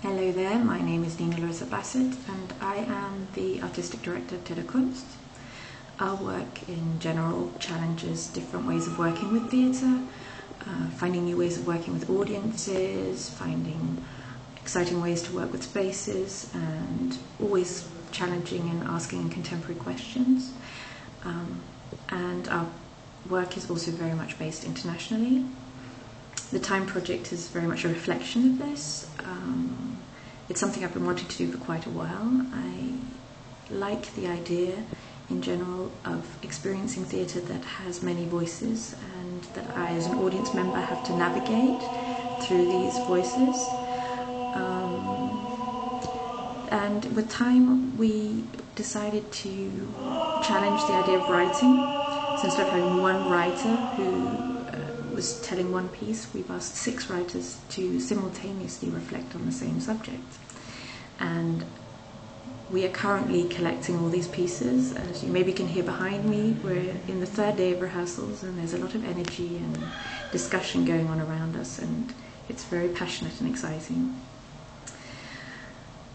Hello there, my name is Larissa Bassett and I am the Artistic Director at TeaterKUNST. Our work in general challenges different ways of working with theatre, finding new ways of working with audiences, finding exciting ways to work with spaces, and always challenging and asking contemporary questions. And our work is also very much based internationally. The Time project is very much a reflection of this. It's something I've been wanting to do for quite a while. I like the idea in general of experiencing theatre that has many voices and that I as an audience member have to navigate through these voices. And with Time we decided to challenge the idea of writing. So instead of having one writer who was telling one piece, we've asked 6 writers to simultaneously reflect on the same subject. And we are currently collecting all these pieces. As you maybe can hear behind me, we're in the 3rd day of rehearsals and there's a lot of energy and discussion going on around us, and it's very passionate and exciting.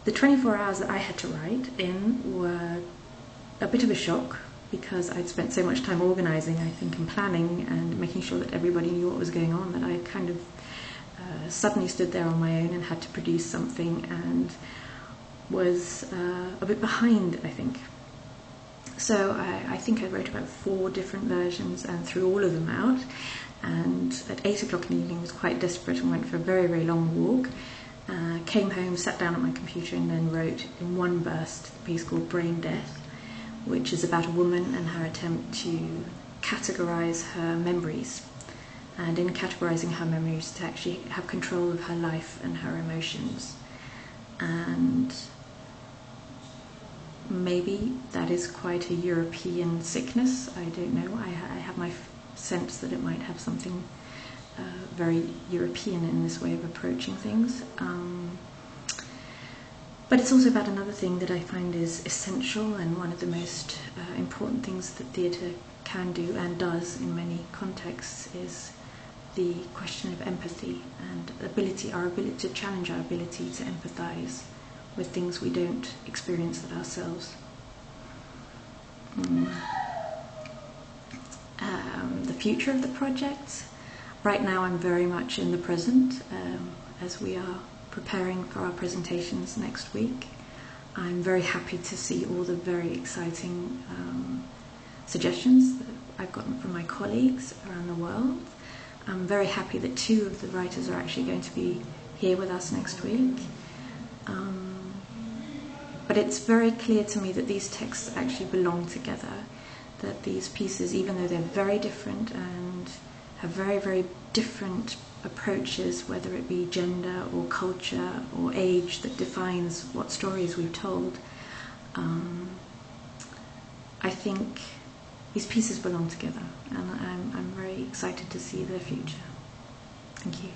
The 24 hours that I had to write in were a bit of a shock, because I'd spent so much time organising, I think, and planning and making sure that everybody knew what was going on, that I kind of suddenly stood there on my own and had to produce something and was a bit behind, I think. So I think I wrote about 4 different versions and threw all of them out, and at 8 o'clock in the evening was quite desperate and went for a very, very long walk. Came home, sat down at my computer and then wrote in one burst a piece called Brain Death, which is about a woman and her attempt to categorise her memories, and in categorising her memories to actually have control of her life and her emotions. And maybe that is quite a European sickness, I don't know. I have my sense that it might have something very European in this way of approaching things. But it's also about another thing that I find is essential, and one of the most important things that theatre can do and does in many contexts is the question of empathy and our ability to challenge our ability to empathise with things we don't experience it ourselves. The future of the project. Right now I'm very much in the present as we are preparing for our presentations next week. I'm very happy to see all the very exciting suggestions that I've gotten from my colleagues around the world. I'm very happy that 2 of the writers are actually going to be here with us next week. But it's very clear to me that these texts actually belong together, that these pieces, even though they're very different and have very, very different approaches, whether it be gender or culture or age that defines what stories we've told, I think these pieces belong together, and I'm very excited to see their future. Thank you.